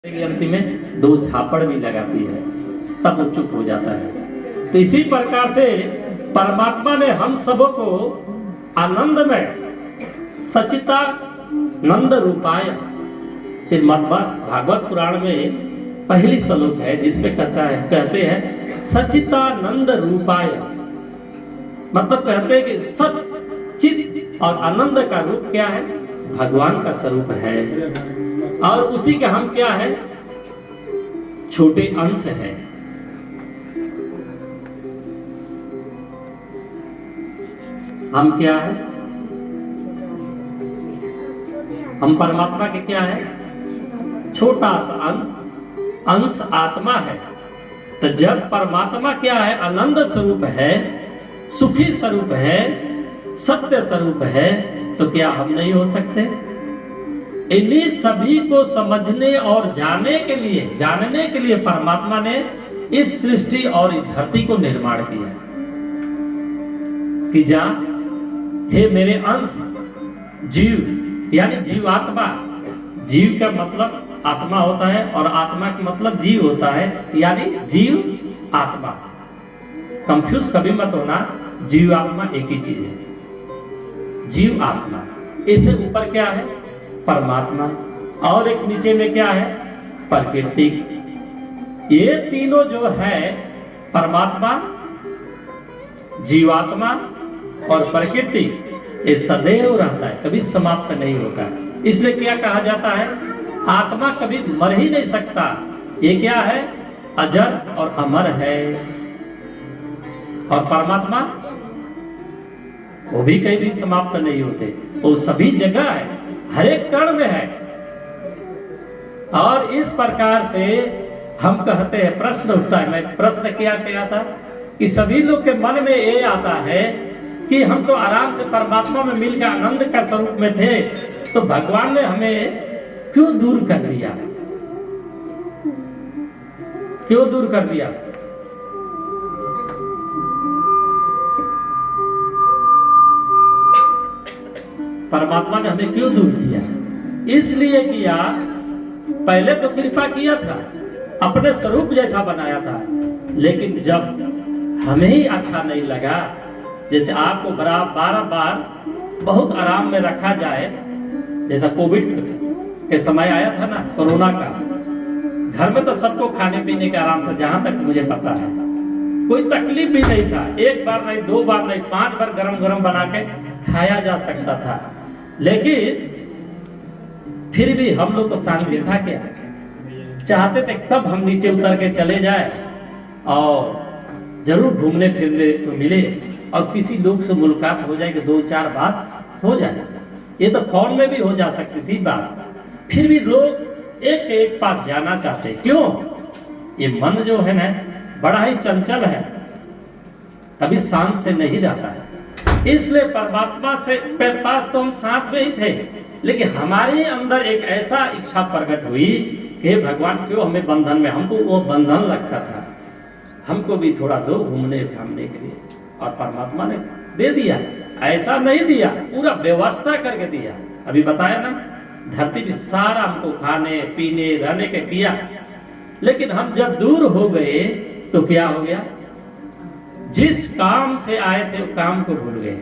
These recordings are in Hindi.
अंतिम में दो झापड़ भी लगाती है, तब वो चुप हो जाता है। तो इसी प्रकार से परमात्मा ने हम सबों को आनंद में सचितानंद रूपाय, श्रीमद् भागवत पुराण में पहली श्लोक है जिसमें कहते हैं सचितानंद रूपाय, मतलब कहते हैं कि सच चित और आनंद का रूप क्या है? भगवान का स्वरूप है, और उसी के हम क्या है? छोटे अंश है। हम क्या है? हम परमात्मा के क्या है? छोटा सा अंश आत्मा है। तो जब परमात्मा क्या है? आनंद स्वरूप है, सुखी स्वरूप है, सत्य स्वरूप है, तो क्या हम नहीं हो सकते? इन्हीं सभी को समझने और जानने के लिए परमात्मा ने इस सृष्टि और इस धरती को निर्माण किया कि जा हे मेरे अंश जीव, यानी जीवात्मा। जीव का मतलब आत्मा होता है और आत्मा का मतलब जीव होता है, यानी जीव आत्मा। कंफ्यूज कभी मत होना, जीव आत्मा एक ही चीज है। जीव आत्मा, इससे ऊपर क्या है? परमात्मा, और एक नीचे में क्या है? प्रकृति। ये तीनों जो है परमात्मा, जीवात्मा और प्रकृति, ये सदैव रहता है, कभी समाप्त नहीं होता। इसलिए क्या कहा जाता है? आत्मा कभी मर ही नहीं सकता। ये क्या है? अजर और अमर है। और परमात्मा वो भी कहीं भी समाप्त नहीं होते, वो सभी जगह है, हर एक कण में है। और इस प्रकार से हम कहते हैं, प्रश्न उठता है, मैं प्रश्न क्या था कि सभी लोग के मन में ये आता है कि हम तो आराम से परमात्मा में मिलकर आनंद का स्वरूप में थे, तो भगवान ने हमें क्यों दूर कर दिया? क्यों दूर कर दिया? परमात्मा ने हमें क्यों दूर किया? इसलिए किया, पहले तो कृपा किया था, अपने स्वरूप जैसा बनाया था, लेकिन जब हमें ही अच्छा नहीं लगा, जैसे आपको बार बार बहुत आराम में रखा जाए, जैसा कोविड के समय आया था ना, कोरोना का, घर में तो सबको खाने पीने के आराम से, जहां तक मुझे पता है कोई तकलीफ भी नहीं था। एक बार नहीं, दो बार नहीं, 5 बार गरम गरम बना के खाया जा सकता था। लेकिन फिर भी हम लोग को शांति था क्या? चाहते थे कब हम नीचे उतर के चले जाए और जरूर घूमने फिरने तो मिले, और किसी लोग से मुलाकात हो जाए कि 2-4 बात हो जाए। ये तो फोन में भी हो जा सकती थी बात, फिर भी लोग एक पास जाना चाहते। क्यों? ये मन जो है ना, बड़ा ही चंचल है, कभी शांत से नहीं रहता है। इसलिए परमात्मा से पास तो हम साथ में ही थे, लेकिन हमारे अंदर एक ऐसा इच्छा प्रकट हुई कि भगवान क्यों हमें बंधन में, हमको वो बंधन लगता था, हमको भी थोड़ा दो घूमने घामने के लिए। और परमात्मा ने दे दिया, ऐसा नहीं दिया, पूरा व्यवस्था करके दिया। अभी बताया ना, धरती में सारा हमको खाने पीने रहने के किया, लेकिन हम जब दूर हो गए तो क्या हो गया? जिस काम से आए थे वो काम को भूल गए।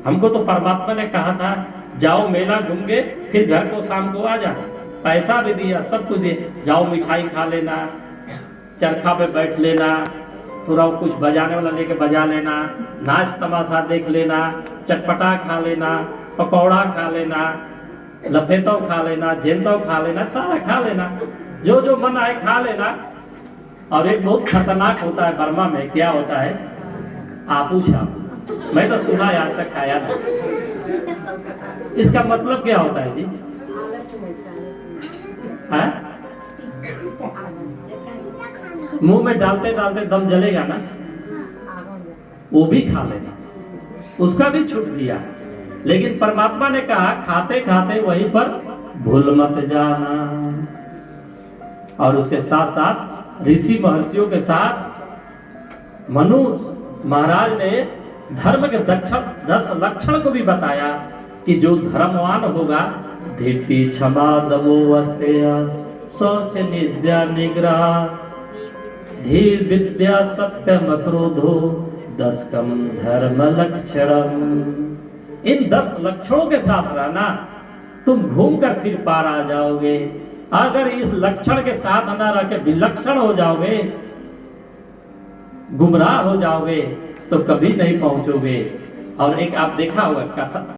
हमको तो परमात्मा ने कहा था जाओ मेला घूम गए, फिर घर को शाम को आ जाना, पैसा भी दिया, सब कुछ दिया, जाओ मिठाई खा लेना, चरखा पे बैठ लेना, थोड़ा कुछ बजाने वाला लेके बजा लेना, नाच तमाशा देख लेना, चटपटा खा लेना, पकौड़ा खा लेना, लफेतो खा लेना, जेंदो खा लेना, सारा खा लेना, जो जो मन आए खा लेना। और एक बहुत खतरनाक होता है बर्मा में, क्या होता है? आपू छाप। मैं तो सुना, आज तक खाया ना। इसका मतलब क्या होता है जी? मुंह में डालते डालते दम जलेगा ना, वो भी खा लेना, उसका भी छूट दिया। लेकिन परमात्मा ने कहा खाते खाते वहीं पर भूल मत जाना। और उसके साथ साथ ऋषि महर्षियों के साथ मनु महाराज ने धर्म के 10 लक्षण को भी बताया कि जो धर्मवान होगा धीर्ति क्षमा दमो अस्तेय शौच निद्रा निग्रह धीर विद्या सत्यम अक्रोधो दशकम धर्म लक्षणम। इन 10 लक्षणों के साथ रहना, तुम घूम कर फिर पार आ जाओगे। अगर इस लक्षण के साथ ना रह के विलक्षण हो जाओगे, गुमराह हो जाओगे, तो कभी नहीं पहुंचोगे। और एक आप देखा होगा कथा